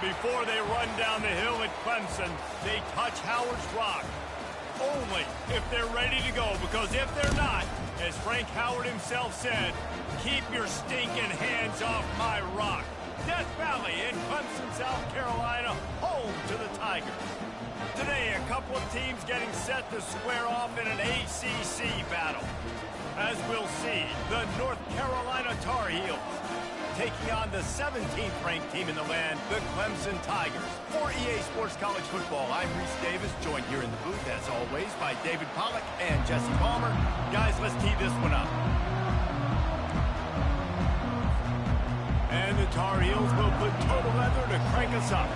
Before they run down the hill at Clemson, they touch Howard's rock. Only if they're ready to go, because if they're not, as Frank Howard himself said, keep your stinking hands off my rock. Death Valley in Clemson, South Carolina, home to the Tigers. Today, a couple of teams getting set to square off in an ACC battle. As we'll see, the North Carolina Tar Heels taking on the 17th ranked team in the land, the Clemson Tigers. For EA Sports College Football, I'm Reese Davis, joined here in the booth, as always, by David Pollack and Jesse Palmer. Guys, let's tee this one up. And the Tar Heels will put total leather to crank us up.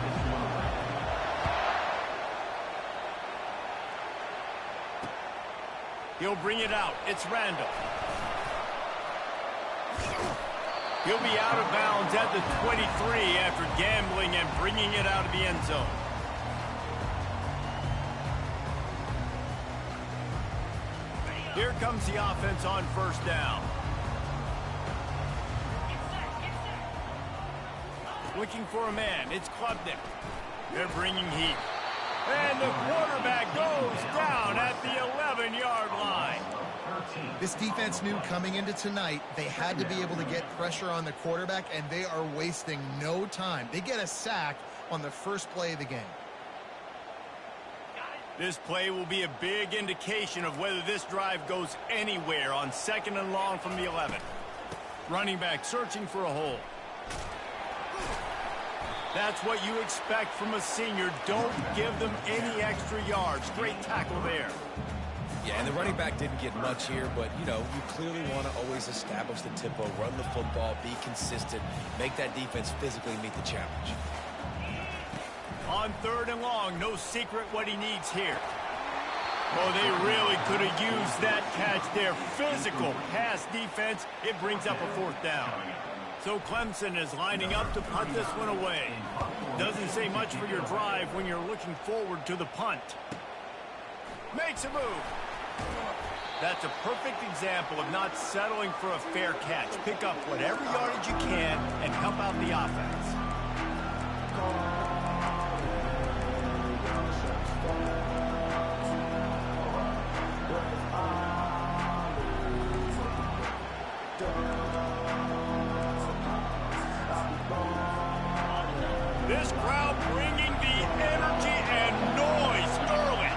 He'll bring it out. It's Randall. He'll be out of bounds at the 23 after gambling and bringing it out of the end zone. Here comes the offense on first down. Looking for a man. It's Klubnik. They're bringing heat. And the quarterback goes down at the 11-yard line. This defense knew coming into tonight they had to be able to get pressure on the quarterback, and they are wasting no time. They get a sack on the first play of the game. This play will be a big indication of whether this drive goes anywhere on 2nd and long from the 11. Running back searching for a hole. That's what you expect from a senior. Don't give them any extra yards. Great tackle there. Yeah, and the running back didn't get much here, but, you know, you clearly want to always establish the tempo, run the football, be consistent, make that defense physically meet the challenge. On 3rd and long, no secret what he needs here. Oh, they really could have used that catch there. Physical pass defense. It brings up a 4th down. So Clemson is lining up to punt this one away. Doesn't say much for your drive when you're looking forward to the punt. Makes a move. That's a perfect example of not settling for a fair catch. Pick up whatever yardage you can and help out the offense. This crowd bringing the energy and noise early.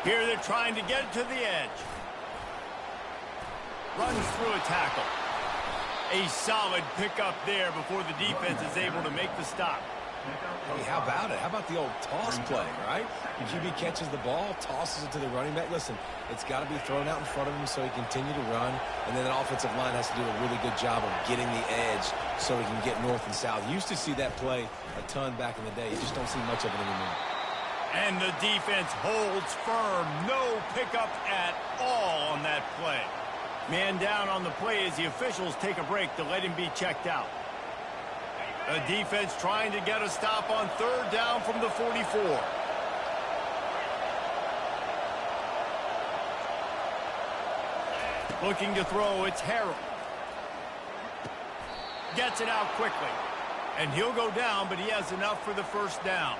Here they're trying to get to the edge. Runs through a tackle. A solid pickup there before the defense is able to make the stop. Hey, how about it? How about the old toss play, right? The QB catches the ball, tosses it to the running back. Listen, it's got to be thrown out in front of him so he can continue to run, and then the offensive line has to do a really good job of getting the edge so he can get north and south. You used to see that play a ton back in the day. You just don't see much of it anymore. And the defense holds firm. No pickup at all on that play. Man down on the play as the officials take a break to let him be checked out. The defense trying to get a stop on 3rd down from the 44. Looking to throw, it's Harrell. Gets it out quickly. And he'll go down, but he has enough for the 1st down.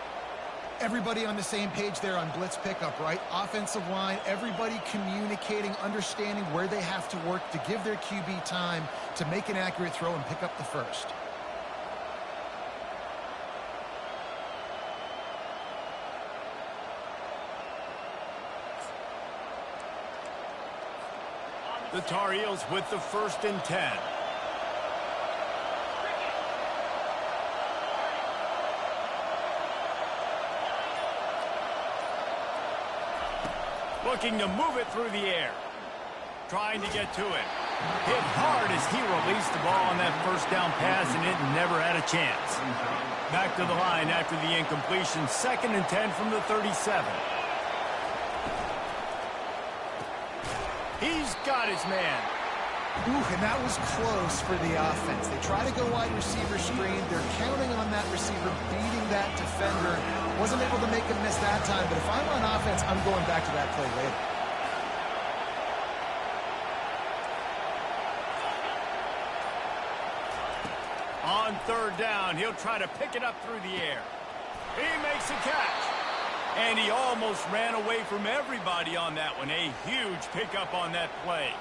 Everybody on the same page there on blitz pickup, right? Offensive line, everybody communicating, understanding where they have to work to give their QB time to make an accurate throw and pick up the 1st. The Tar Heels with the 1st and 10. Looking to move it through the air. Trying to get to it. Hit hard as he released the ball on that 1st down pass, and it never had a chance. Back to the line after the incompletion. 2nd and 10 from the 37. He's got his man. Ooh, and that was close for the offense. They try to go wide receiver screen. They're counting on that receiver beating that defender. Wasn't able to make him miss that time, but if I'm on offense, I'm going back to that play later. On third down. He'll try to pick it up through the air. He makes a catch. And he almost ran away from everybody on that one. A huge pickup on that play.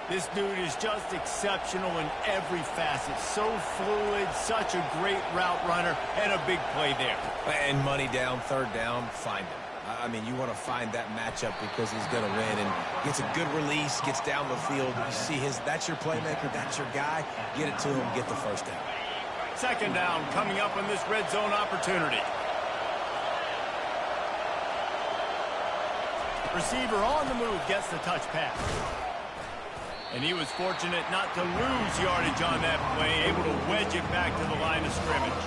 This dude is just exceptional in every facet. So fluid, such a great route runner, and a big play there. And money down, third down, find him. I mean, you want to find that matchup because he's going to win and gets a good release, gets down the field. You see that's your playmaker, that's your guy. Get it to him, get the first down. Second down coming up on this red zone opportunity. Receiver on the move gets the touch pass. And he was fortunate not to lose yardage on that play, able to wedge it back to the line of scrimmage.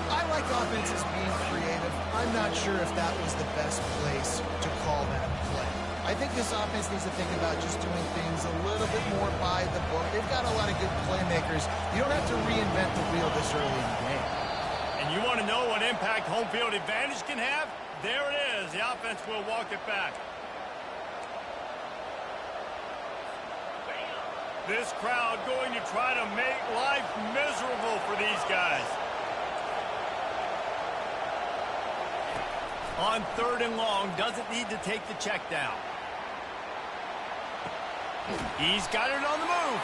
I like offenses being creative. I'm not sure if that was the best place to call that play. I think this offense needs to think about just doing things a little bit more by the book. They've got a lot of good playmakers. You don't have to reinvent the wheel this early in the game. And you want to know what impact home field advantage can have? There it is. The offense will walk it back. This crowd going to try to make life miserable for these guys. On third and long, doesn't need to take the check down. He's got it on the move.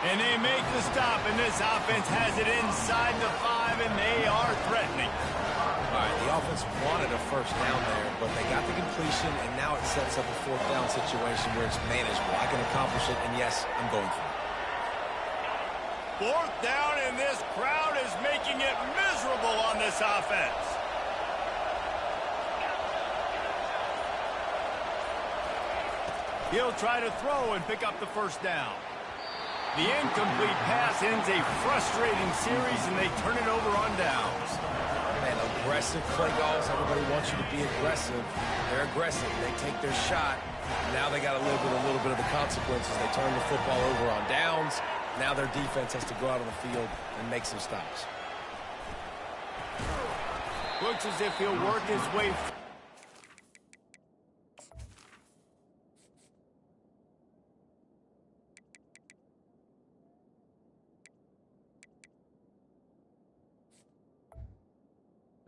And they make the stop, and this offense has it inside the 5, and they are threatening. All right, the offense wanted a first down there, but they got the completion, and now it sets up a fourth down situation where it's manageable. I can accomplish it, and yes, I'm going for it. Fourth down, and this crowd is making it miserable on this offense. He'll try to throw and pick up the first down. The incomplete pass ends a frustrating series, and they turn it over on downs. Man, aggressive play calls. Everybody wants you to be aggressive. They're aggressive. They take their shot. Now they got to live with a little bit of the consequences. They turn the football over on downs. Now their defense has to go out on the field and make some stops. Looks as if he'll work his way.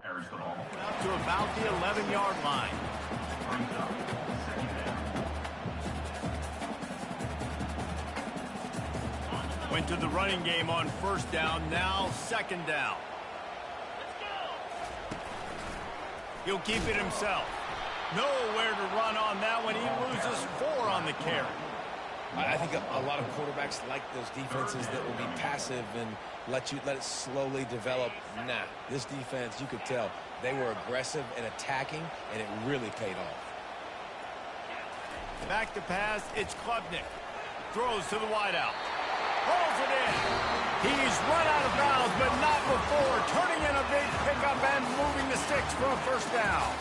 Up to about the 11-yard line. Went to the running game on first down, now second down. He'll keep it himself. Nowhere to run on that one. He loses 4 on the carry. I think a lot of quarterbacks like those defenses that will be passive and let it slowly develop. Nah, this defense, you could tell, they were aggressive and attacking, and it really paid off. Back to pass, it's Klubnik. Throws to the wideout. Pulls it in. He's run out of bounds, but not before. Turning in a big pickup and moving the sticks for a first down.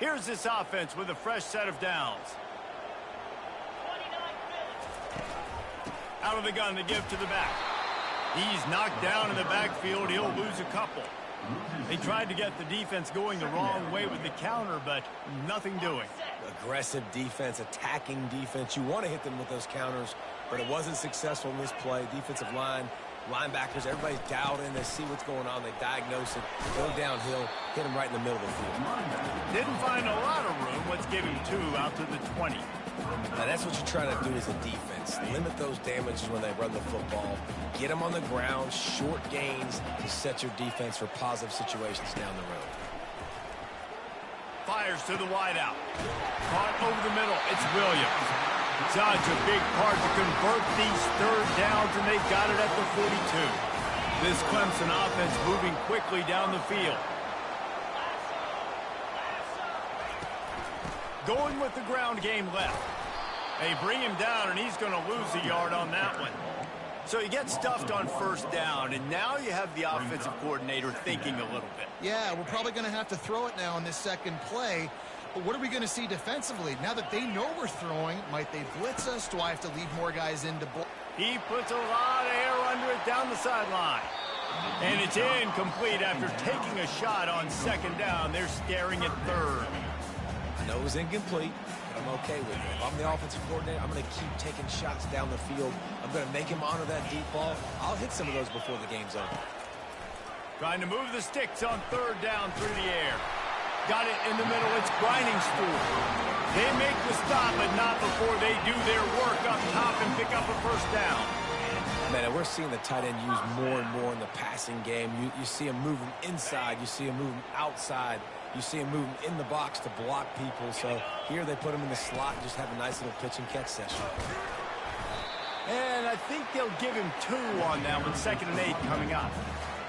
Here's this offense with a fresh set of downs. Out of the gun to give to the back. He's knocked down in the backfield. He'll lose a couple. They tried to get the defense going the wrong way with the counter, but nothing doing. Aggressive defense, attacking defense. You want to hit them with those counters, but it wasn't successful in this play. Defensive line, linebackers, everybody's dialed in. They see what's going on. They diagnose it, go downhill, hit him right in the middle of the field. Didn't find a lot of room. Let's give him 2 out to the 20. Now, that's what you're trying to do as a defense. Limit those damages when they run the football. Get them on the ground, short gains to set your defense for positive situations down the road. Fires to the wideout. Caught over the middle. It's Williams. Such a big part to convert these third downs, and they got it at the 42. This Clemson offense moving quickly down the field. Going with the ground game left. They bring him down, and he's going to lose a yard on that one. So he gets stuffed on first down, and now you have the offensive coordinator thinking a little bit. Yeah, we're probably going to have to throw it now in this second play. But what are we going to see defensively? Now that they know we're throwing, might they blitz us? Do I have to leave more guys into block? He puts a lot of air under it down the sideline. And it's incomplete after taking a shot on second down. They're staring at third. I know it was incomplete, but I'm okay with it. If I'm the offensive coordinator, I'm going to keep taking shots down the field. I'm going to make him honor that deep ball. I'll hit some of those before the game's over. Trying to move the sticks on third down through the air. Got it in the middle. It's grinding stool. They make the stop, but not before they do their work up top and pick up a first down. Man, and we're seeing the tight end used more and more in the passing game. You see him moving inside. You see him moving outside. You see him moving in the box to block people. So here they put him in the slot and just have a nice little pitch and catch session. And I think they'll give him 2 on that one, 2nd and 8 coming up.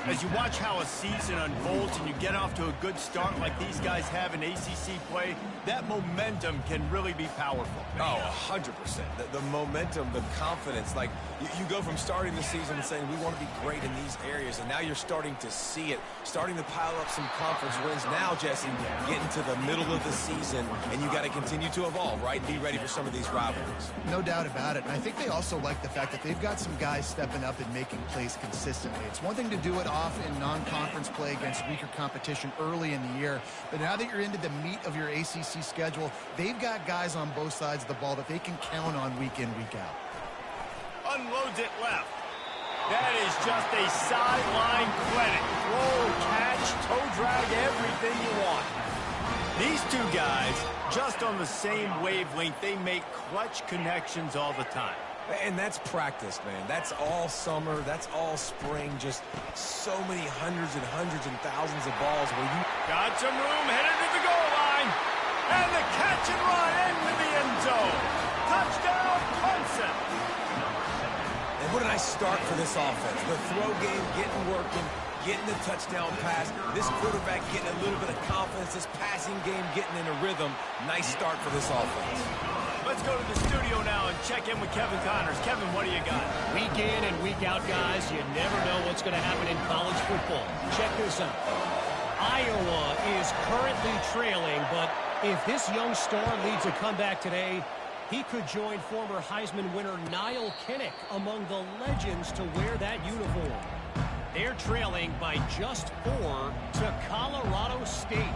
As you watch how a season unfolds and you get off to a good start like these guys have in ACC play, that momentum can really be powerful. Oh, 100%. The momentum, the confidence. Like, you go from starting the season and saying, we want to be great in these areas, and now you're starting to see it, starting to pile up some conference wins. Now, Jesse, getting to the middle of the season, and you got to continue to evolve, right? Be ready for some of these rivalries. No doubt about it. And I think they also like the fact that they've got some guys stepping up and making plays consistently. It's one thing to do it off in non-conference play against weaker competition early in the year, but now that you're into the meat of your ACC schedule, they've got guys on both sides of the ball that they can count on week in, week out. Unloads it left. That is just a sideline clinic. Roll, catch, toe drag, everything you want. These two guys, just on the same wavelength, they make clutch connections all the time. And that's practice, man. That's all summer. That's all spring. Just so many hundreds and thousands of balls where you... Got some room, headed to the goal line. And the catch and run into the end zone. Touchdown, Clemson. And what a nice start for this offense. The throw game getting working, getting the touchdown pass. This quarterback getting a little bit of confidence. This passing game getting in a rhythm. Nice start for this offense. Let's go to the studio now and check in with Kevin Connors. Kevin, what do you got? Week in and week out, guys, you never know what's going to happen in college football. Check this out. Iowa is currently trailing, but if this young star leads a comeback today, he could join former Heisman winner Niall Kinnick among the legends to wear that uniform. They're trailing by just 4 to Colorado State.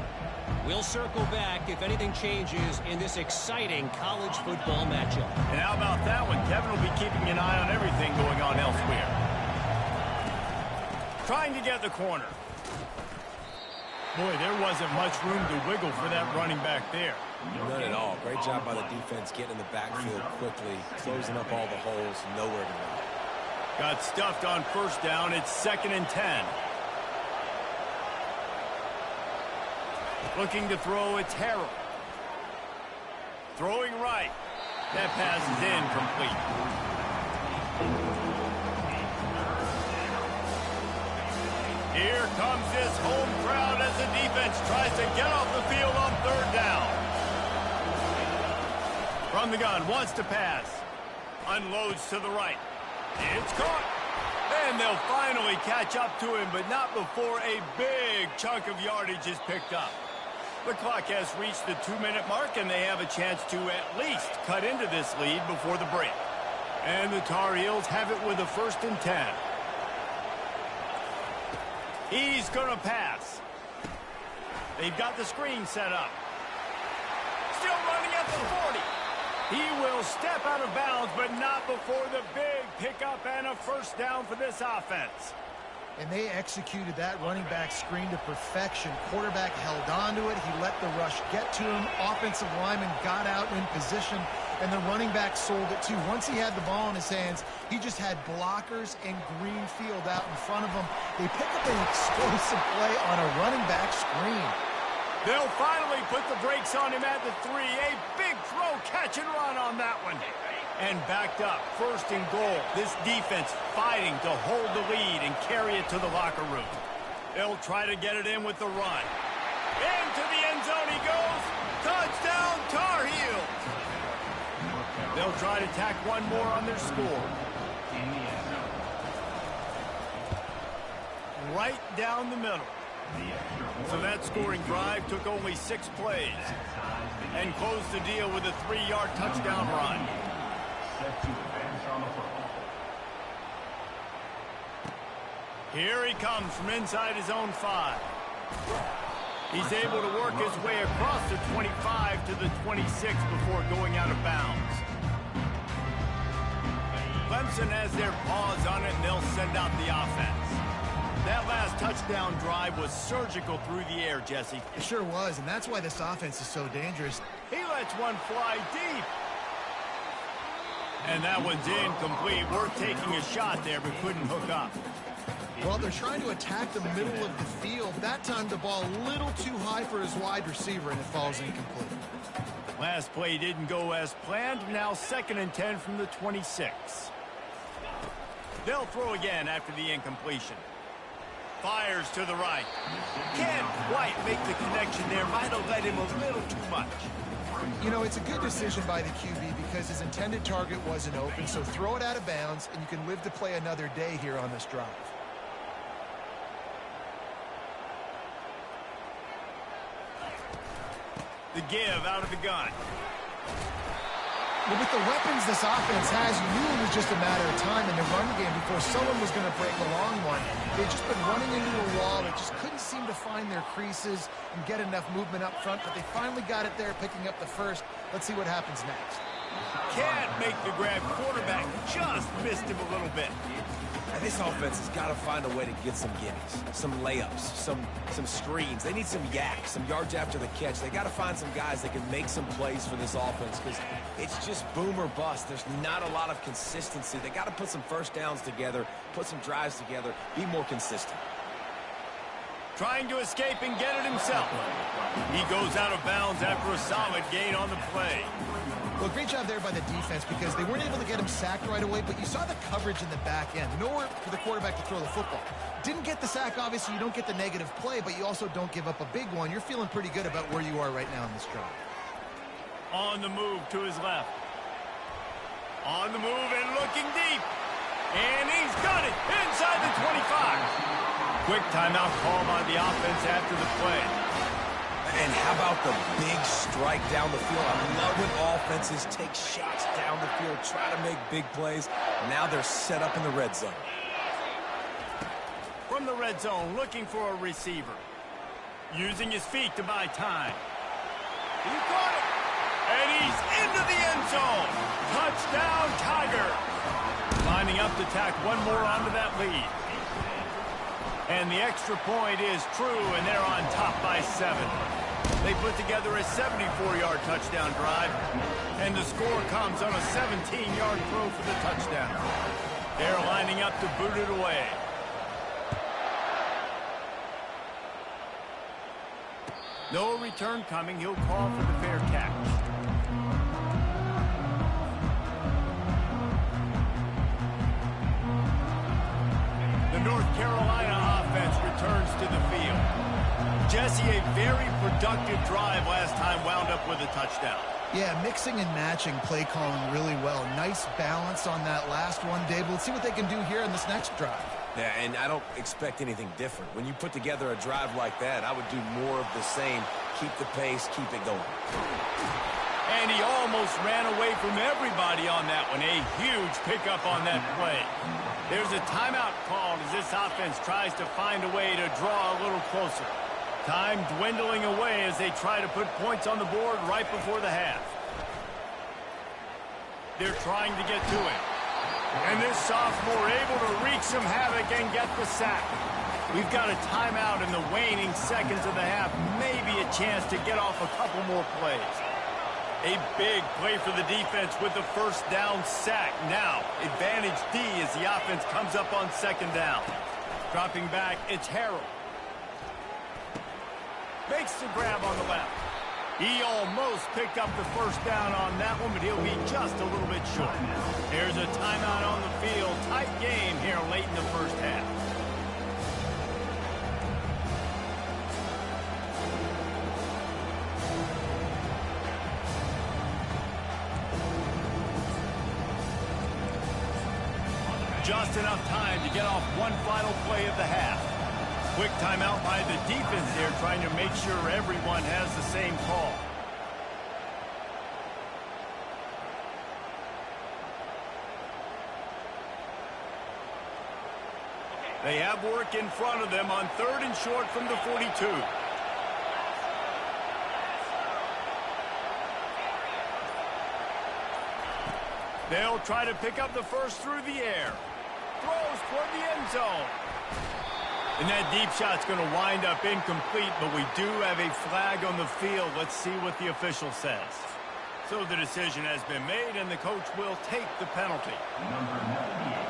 We'll circle back if anything changes in this exciting college football matchup. And how about that one? Kevin will be keeping an eye on everything going on elsewhere. Trying to get the corner. Boy, there wasn't much room to wiggle for that running back there. None at all. Great job by the defense getting in the backfield quickly, closing up all the holes, nowhere to go. Got stuffed on first down. It's 2nd and 10. Looking to throw, it's Harrell. Throwing right. That pass is incomplete. Here comes this home crowd as the defense tries to get off the field on 3rd down. From the gun, wants to pass. Unloads to the right. It's caught. And they'll finally catch up to him, but not before a big chunk of yardage is picked up. The clock has reached the 2-minute mark, and they have a chance to at least cut into this lead before the break. And the Tar Heels have it with a 1st and 10. He's going to pass. They've got the screen set up. Still running at the 40. He will step out of bounds, but not before the big pickup and a first down for this offense. And they executed that running back screen to perfection. Quarterback held on to it. He let the rush get to him. Offensive lineman got out in position, and the running back sold it too. Once he had the ball in his hands, he just had blockers and green field out in front of him. They pick up an explosive play on a running back screen. They'll finally put the brakes on him at the 3. A big throw, catch and run on that one. And backed up, 1st and goal. This defense fighting to hold the lead and carry it to the locker room. They'll try to get it in with the run. Into the end zone he goes. Touchdown, Tar Heels. They'll try to tack one more on their score. Right down the middle. So that scoring drive took only 6 plays and closed the deal with a 3-yard touchdown run. Here he comes from inside his own 5. He's able to work his way across the 25 to the 26 before going out of bounds. Clemson has their paws on it, and they'll send out the offense. That last touchdown drive was surgical through the air, Jesse. It sure was, and that's why this offense is so dangerous. He lets one fly deep. And that one's incomplete. Worth taking a shot there, but couldn't hook up. Well, they're trying to attack the middle of the field. That time, the ball a little too high for his wide receiver, and it falls incomplete. Last play didn't go as planned. Now 2nd and 10 from the 26. They'll throw again after the incompletion. Fires to the right. Can't quite make the connection there. Might have led him a little too much. You know, it's a good decision by the QB because his intended target wasn't open, so throw it out of bounds, and you can live to play another day here on this drive. The give out of the gun. But with the weapons this offense has, you knew it was just a matter of time in the run game before someone was going to break a long one. They'd just been running into a wall. They just couldn't seem to find their creases and get enough movement up front, but they finally got it there, picking up the first. Let's see what happens next. Can't make the grab. Quarterback just missed him a little bit. And this offense has got to find a way to get some gimmies, some layups, some screens. They need some yaks, some yards after the catch. They got to find some guys that can make some plays for this offense because it's just boom or bust. There's not a lot of consistency. They got to put some first downs together, put some drives together, be more consistent. Trying to escape and get it himself. He goes out of bounds after a solid gain on the play. Well, great job there by the defense because they weren't able to get him sacked right away, but you saw the coverage in the back end. Nowhere for the quarterback to throw the football. Didn't get the sack, obviously. You don't get the negative play, but you also don't give up a big one. You're feeling pretty good about where you are right now in this drive. On the move to his left. On the move and looking deep. And he's got it inside the 25. Quick timeout call by the offense after the play. And how about the big strike down the field? I love when offenses take shots down the field, try to make big plays. Now they're set up in the red zone. From the red zone, looking for a receiver. Using his feet to buy time. He caught it. And he's into the end zone. Touchdown, Tiger. Lining up to tack one more onto that lead. And the extra point is true, and they're on top by 7. They put together a 74-yard touchdown drive, and the score comes on a 17-yard throw for the touchdown. They're lining up to boot it away. No return coming. He'll call for the fair catch. The North Carolina offense returns to the field. Jesse, a very productive drive last time wound up with a touchdown. Yeah, mixing and matching play calling really well. Nice balance on that last one, Dave. Let's see what they can do here in this next drive. Yeah, and I don't expect anything different. When you put together a drive like that, I would do more of the same. Keep the pace, keep it going. And he almost ran away from everybody on that one. A huge pickup on that play. There's a timeout called as this offense tries to find a way to draw a little closer. Time dwindling away as they try to put points on the board right before the half. They're trying to get to it. And this sophomore able to wreak some havoc and get the sack. We've got a timeout in the waning seconds of the half. Maybe a chance to get off a couple more plays. A big play for the defense with the first down sack. Now, advantage D as the offense comes up on 2nd down. Dropping back, it's Harrell. Makes the grab on the left. He almost picked up the first down on that one, but he'll be just a little bit short. There's a timeout on the field. Tight game here late in the first half. Just enough time to get off one final play of the half. Quick timeout by the defense there, trying to make sure everyone has the same call. They have work in front of them on 3rd and short from the 42. They'll try to pick up the first through the air. Throws toward the end zone. And that deep shot's going to wind up incomplete, but we do have a flag on the field. Let's see what the official says. So the decision has been made, and the coach will take the penalty. Number 98.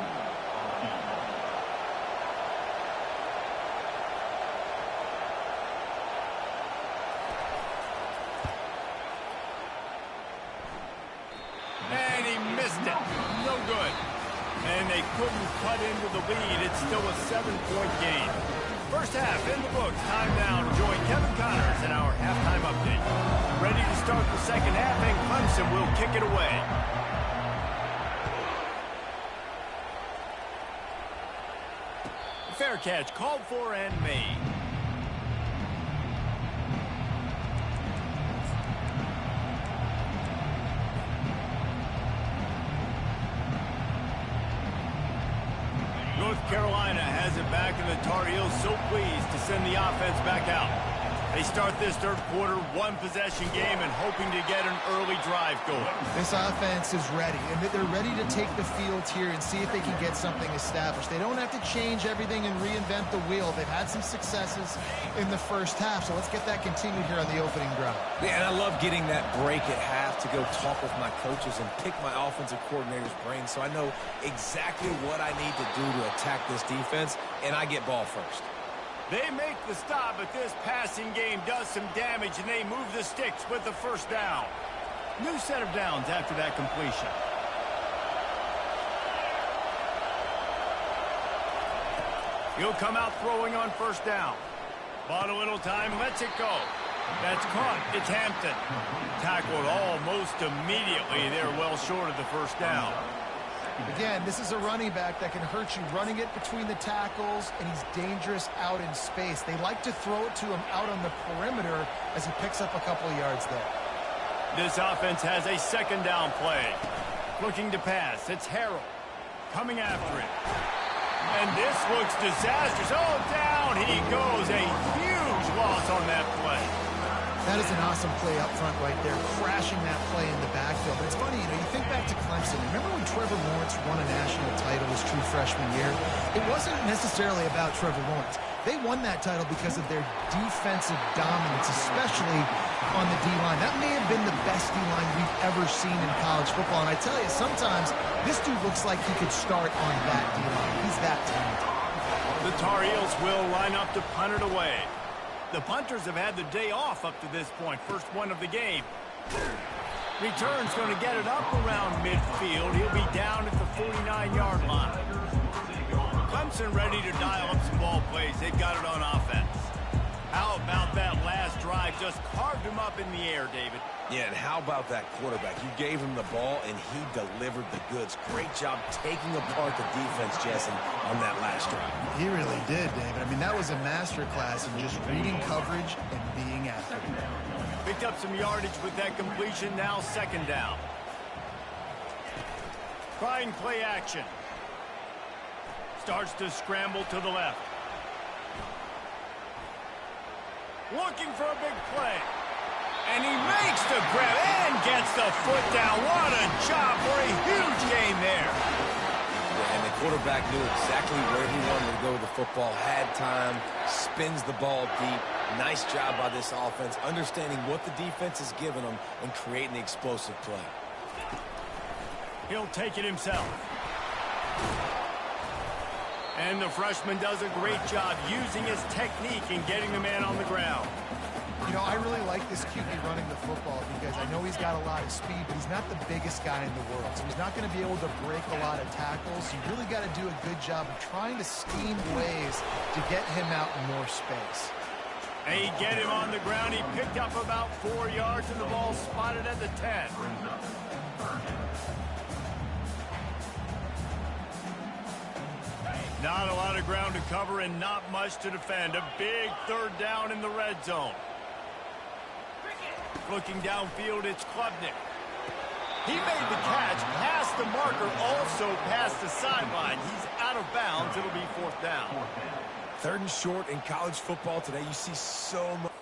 And he missed it. No good. And they couldn't cut into the lead. It's still a 7-point game. First half in the books. Time now to join Kevin Connors in our halftime update. Ready to start the second half, and Clemson will kick it away. Fair catch called for and made. North Carolina has it back, and the Tar Heels so pleased to send the offense back out. They start this third quarter one-possession game and hoping to get an early drive going. This offense is ready, and they're ready to take the field here and see if they can get something established. They don't have to change everything and reinvent the wheel. They've had some successes in the first half, so let's get that continued here on the opening drive. Yeah, and I love getting that break at half to go talk with my coaches and pick my offensive coordinator's brain so I know exactly what I need to do to attack this defense, and I get ball first. They make the stop, but this passing game does some damage, and they move the sticks with the first down. New set of downs after that completion. He'll come out throwing on first down. Bought a little time, lets it go. That's caught. It's Hampton. Tackled almost immediately. They're well short of the first down. Again, this is a running back that can hurt you running it between the tackles, and he's dangerous out in space. They like to throw it to him out on the perimeter as he picks up a couple of yards there. This offense has a second down play. Looking to pass. It's Harrell coming after it. And this looks disastrous. Oh, down he goes. A huge loss on that play. That is an awesome play up front right there, crashing that play in the backfield. But it's funny, you think back to Clemson. Remember when Trevor Lawrence won a national title his true freshman year? It wasn't necessarily about Trevor Lawrence. They won that title because of their defensive dominance, especially on the D-line. That may have been the best D-line we've ever seen in college football. And I tell you, sometimes this dude looks like he could start on that D-line. He's that talented. The Tar Heels will line up to punt it away. The punters have had the day off up to this point. First one of the game. Return's going to get it up around midfield. He'll be down at the 49-yard line. Clemson ready to dial up some ball plays. They've got it on offense. How about that last drive? Just carved him up in the air, David. Yeah, and how about that quarterback? You gave him the ball, and he delivered the goods. Great job taking apart the defense, Jesse, on that last drive. He really did, David. I mean, that was a masterclass in just reading coverage and being accurate. Picked up some yardage with that completion. Now second down. Trying play action. Starts to scramble to the left. Looking for a big play. And he makes the grab and gets the foot down. What a job for a huge gain there. Yeah, and the quarterback knew exactly where he wanted to go with the football, had time, spins the ball deep. Nice job by this offense, understanding what the defense is giving them and creating the explosive play. He'll take it himself. And the freshman does a great job using his technique and getting the man on the ground. You know, I really like this QB running the football because I know he's got a lot of speed, but he's not the biggest guy in the world. So he's not going to be able to break a lot of tackles. You really got to do a good job of trying to scheme ways to get him out in more space. And he get him on the ground. He picked up about 4 yards, and the ball spotted at the 10. Not a lot of ground to cover and not much to defend. A big third down in the red zone. Looking downfield, it's Klubnik. He made the catch, past the marker, also past the sideline. He's out of bounds. It'll be fourth down. 3rd and short in college football today. You see so much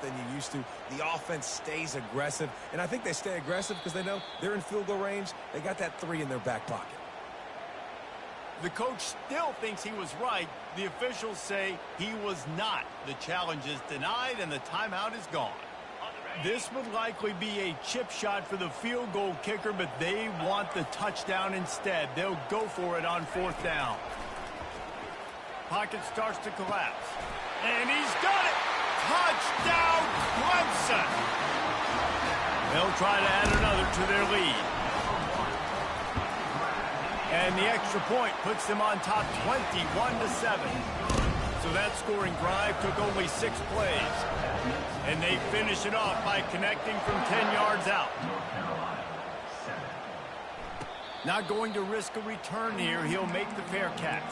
than you used to. The offense stays aggressive, and I think they stay aggressive because they know they're in field goal range. They got that 3 in their back pocket. The coach still thinks he was right. The officials say he was not. The challenge is denied, and the timeout is gone. This would likely be a chip shot for the field goal kicker, but they want the touchdown instead. They'll go for it on 4th down. Pocket starts to collapse. And he's done it! Touchdown, Clemson! They'll try to add another to their lead. And the extra point puts them on top 21-7. So that scoring drive took only 6 plays. And they finish it off by connecting from 10 yards out. Not going to risk a return here. He'll make the fair catch.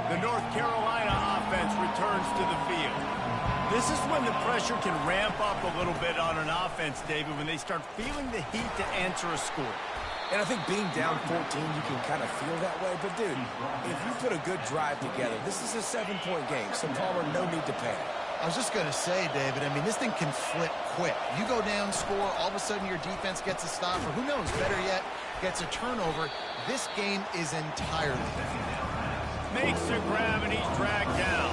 The North Carolina offense returns to the field. This is when the pressure can ramp up a little bit on an offense, David, when they start feeling the heat to answer a score. And I think being down 14, you can kind of feel that way. But, dude, if you put a good drive together, this is a 7-point game. So, Palmer, no need to panic. I was just going to say, David, I mean, this thing can flip quick. You go down, score, all of a sudden your defense gets a stop, or who knows, better yet, gets a turnover. This game is entirely different. Makes a grab, and he's dragged down.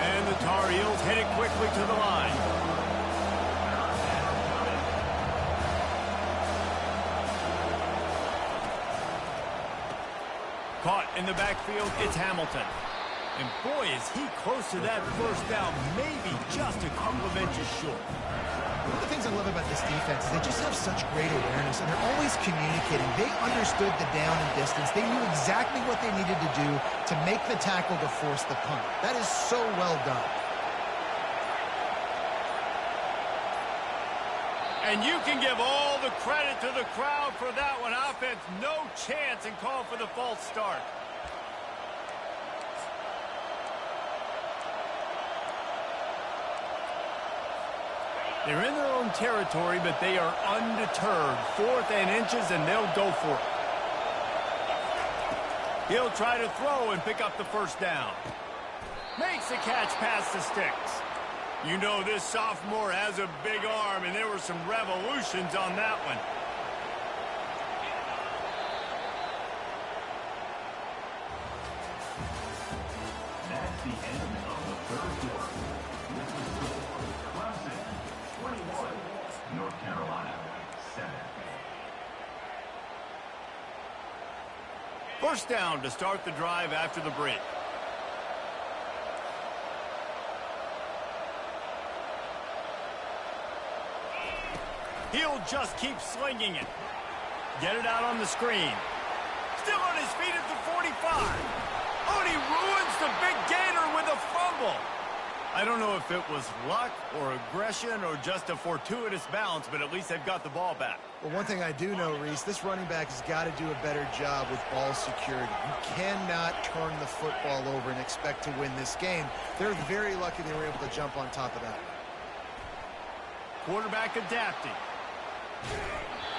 And the Tar Heels head it quickly to the line. Caught in the backfield, it's Hamilton. And boy, is he close to that first down, maybe just a couple of inches short. One of the things I love about this defense is they just have such great awareness, and they're always communicating. They understood the down and distance. They knew exactly what they needed to do to make the tackle to force the punt. That is so well done. And you can give all the credit to the crowd for that one. Offense, no chance, and call for the false start. They're in their own territory, but they are undeterred. 4th and inches, and they'll go for it. He'll try to throw and pick up the first down. Makes the catch past the sticks. You know this sophomore has a big arm, and there were some revolutions on that one. That's the end of the 3rd quarter. This is the score. Clemson 21, North Carolina 7. First down to start the drive after the break. He'll just keep slinging it. Get it out on the screen. Still on his feet at the 45. Oh, and he ruins the big gainer with a fumble. I don't know if it was luck or aggression or just a fortuitous bounce, but at least they've got the ball back. Well, one thing I do know, Reese, this running back has got to do a better job with ball security. You cannot turn the football over and expect to win this game. They're very lucky they were able to jump on top of that. Quarterback adapting.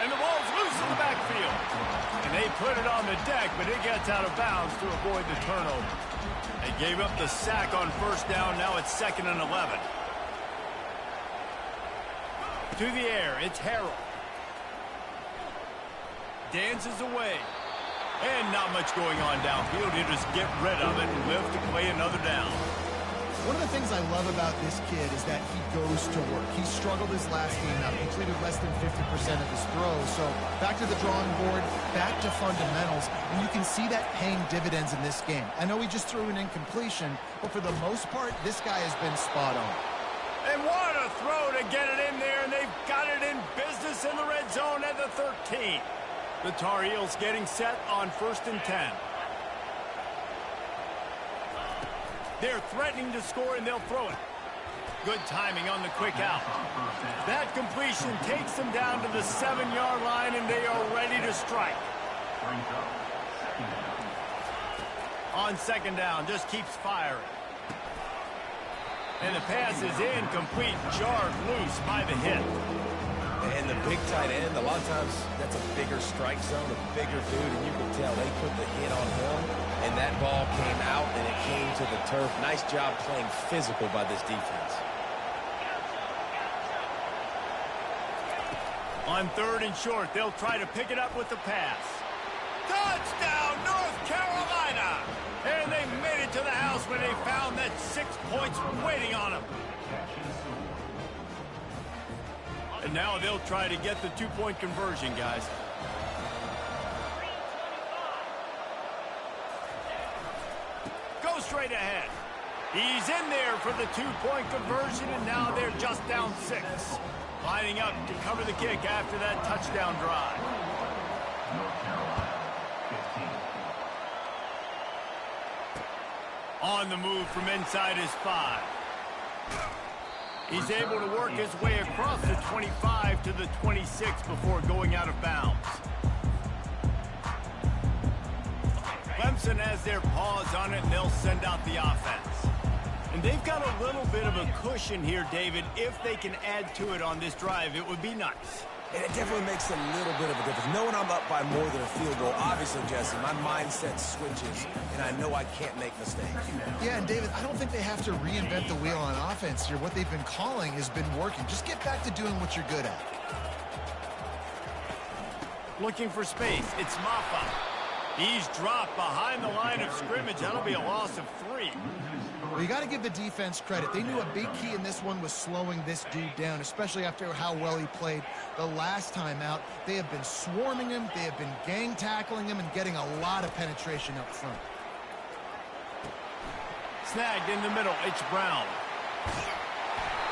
And the ball's loose in the backfield. And they put it on the deck, but it gets out of bounds to avoid the turnover. They gave up the sack on first down. Now it's 2nd and 11. To the air, it's Harrell. Dances away. And not much going on downfield. He'll just get rid of it and live to play another down. One of the things I love about this kid is that he goes to work. He struggled his last game out, completed less than 50% of his throws. So back to the drawing board, back to fundamentals, and you can see that paying dividends in this game. I know he just threw an incompletion, but for the most part, this guy has been spot on. And what a throw to get it in there, and they've got it in business in the red zone at the 13. The Tar Heels getting set on 1st and 10. They're threatening to score, and they'll throw it. Good timing on the quick out. That completion takes them down to the 7-yard line, and they are ready to strike. On second down, just keeps firing. And the pass is incomplete, jarred loose by the hit. And the big tight end, a lot of times that's a bigger strike zone, a bigger dude, and you can tell they put the hit on him, and that ball came out, and it came to the turf. Nice job playing physical by this defense. On third and short, they'll try to pick it up with the pass. Touchdown, North Carolina! And they made it to the house when they found that 6 points waiting on them. And now they'll try to get the 2-point conversion, guys. Go straight ahead. He's in there for the 2-point conversion, and now they're just down 6. Lining up to cover the kick after that touchdown drive. North Carolina, 15. On the move from inside his 5. He's able to work his way across the 25 to the 26 before going out of bounds. Clemson has their paws on it, and they'll send out the offense. And they've got a little bit of a cushion here, David. If they can add to it on this drive, it would be nice. And it definitely makes a little bit of a difference. Knowing I'm up by more than a field goal, obviously, Jesse, my mindset switches, and I know I can't make mistakes. Yeah, and David, I don't think they have to reinvent the wheel on offense here. What they've been calling has been working. Just get back to doing what you're good at. Looking for space. It's Maffa. He's dropped behind the line of scrimmage. That'll be a loss of 3. Well, you got to give the defense credit. They knew a big key in this one was slowing this dude down, especially after how well he played the last time out. They have been swarming him. They have been gang tackling him and getting a lot of penetration up front. Snagged in the middle. It's Brown.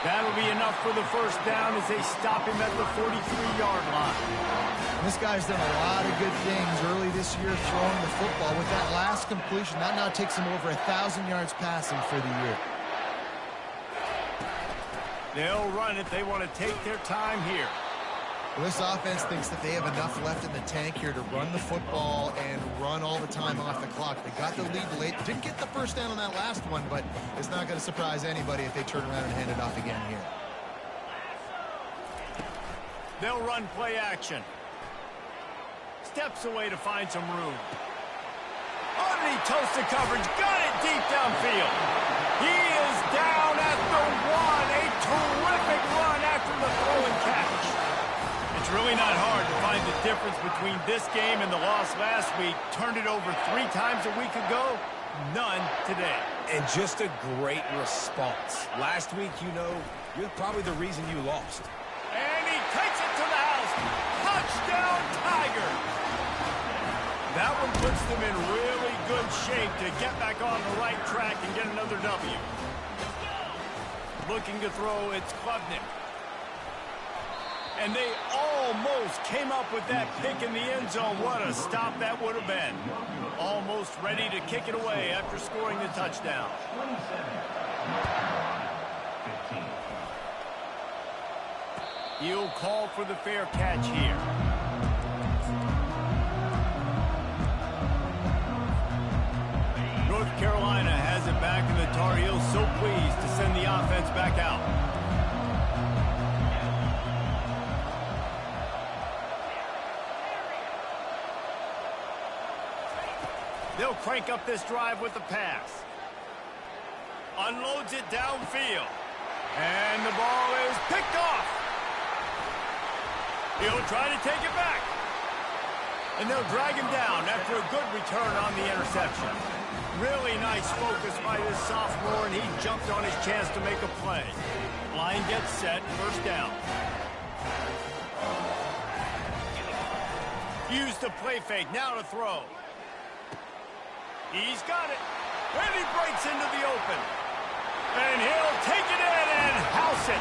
That'll be enough for the first down as they stop him at the 43-yard line. This guy's done a lot of good things early this year throwing the football. With that last completion, that now takes him over 1,000 yards passing for the year. They'll run it. They want to take their time here. Well, this offense thinks that they have enough left in the tank here to run the football and run all the time off the clock. They got the lead late. Didn't get the first down on that last one, but it's not going to surprise anybody if they turn around and hand it off again here. They'll run play action. Steps away to find some room. Underneath toasted coverage. Got it deep downfield. He is down at the 1. A terrific run after the throw and catch. It's really not hard to find the difference between this game and the loss last week. Turned it over 3 times a week ago. None today. And just a great response. Last week, you know, you're probably the reason you lost. And he takes it to the house. Touchdown, Tiger. That one puts them in really good shape to get back on the right track and get another W. Looking to throw, it's Klubnik. And they almost came up with that pick in the end zone. What a stop that would have been. Almost ready to kick it away after scoring the touchdown. 15. He'll call for the fair catch here. North Carolina has it back, and the Tar Heels so pleased to send the offense back out. They'll crank up this drive with the pass. Unloads it downfield. And the ball is picked off. He'll try to take it back. And they'll drag him down after a good return on the interception. Really nice focus by this sophomore, and he jumped on his chance to make a play. Line gets set, first down. Use the play fake, now to throw. He's got it. And he breaks into the open. And he'll take it in and house it.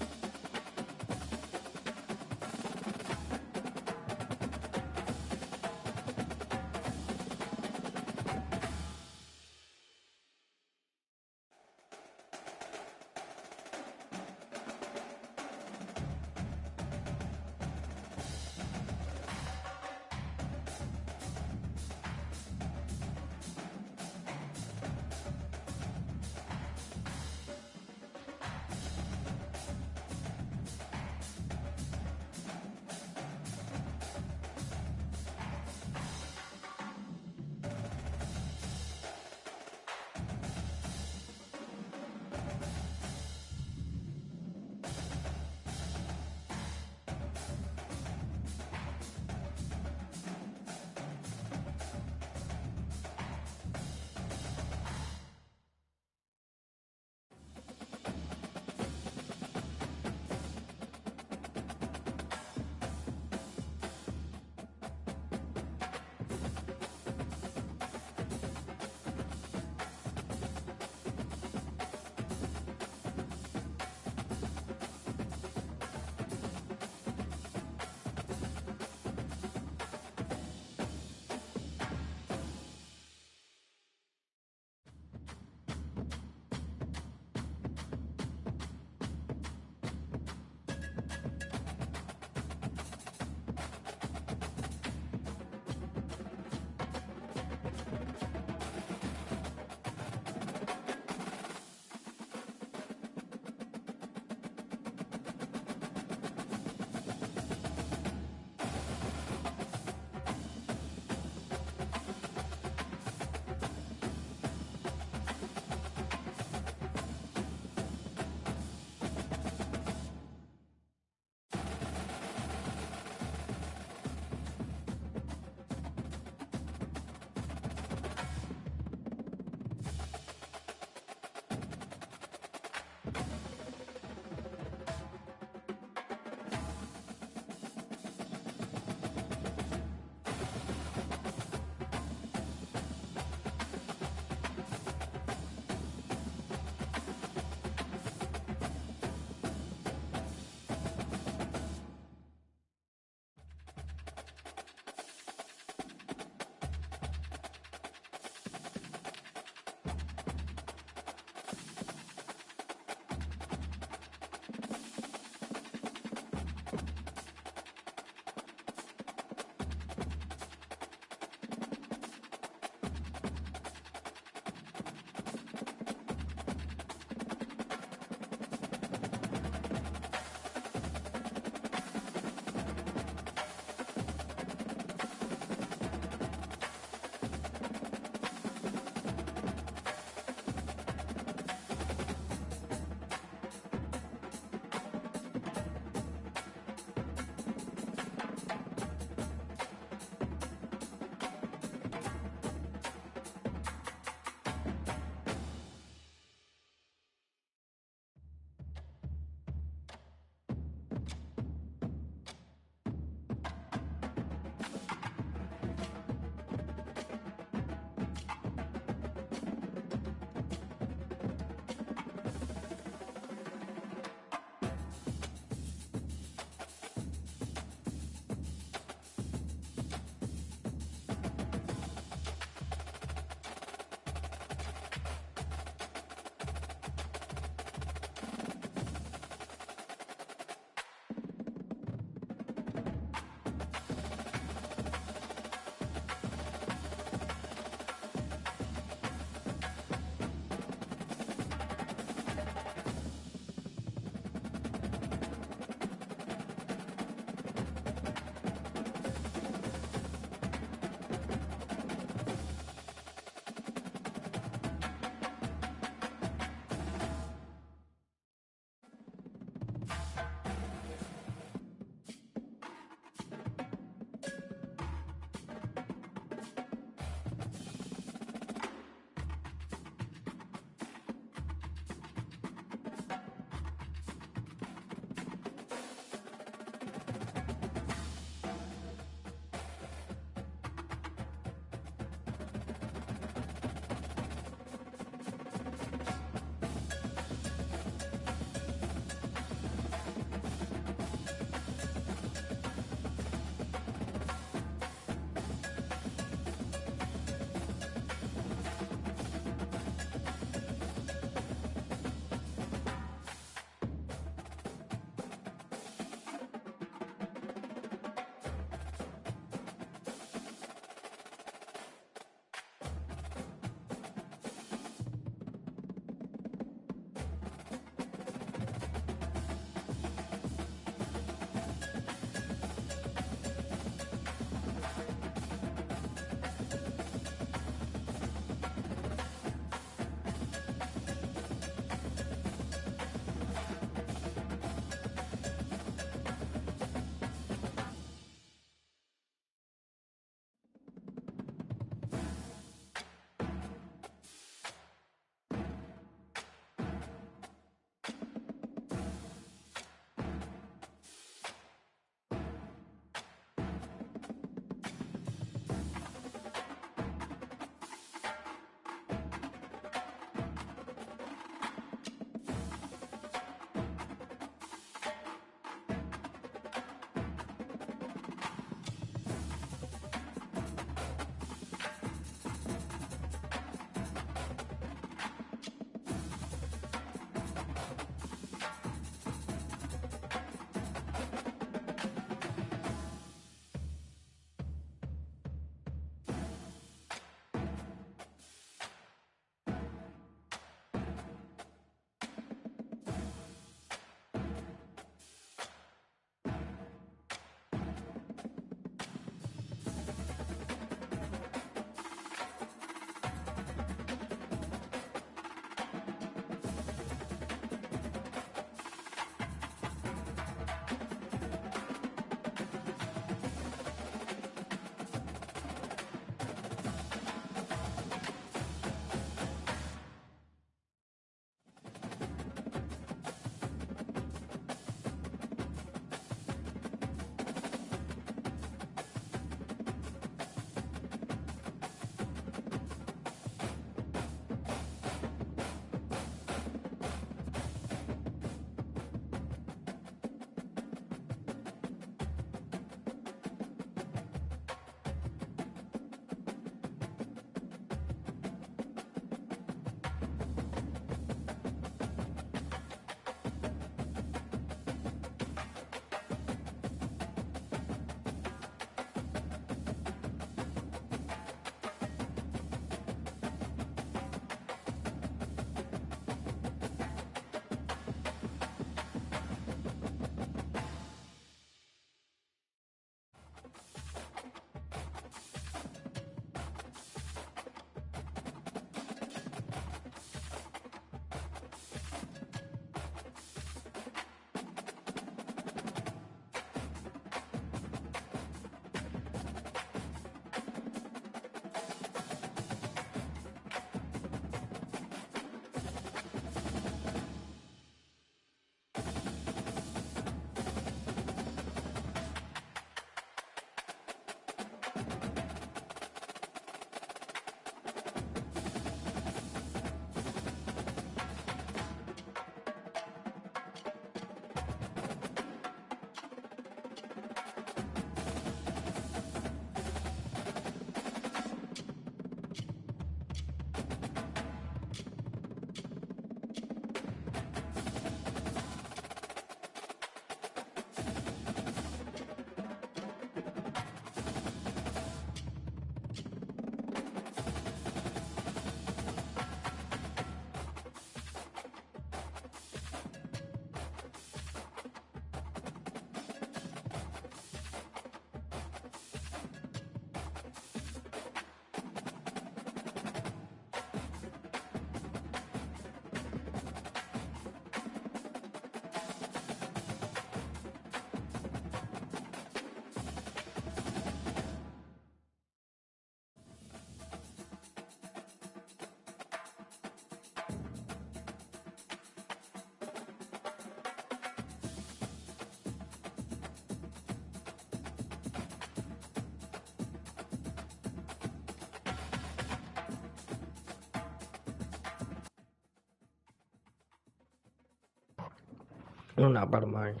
No, not brother mine.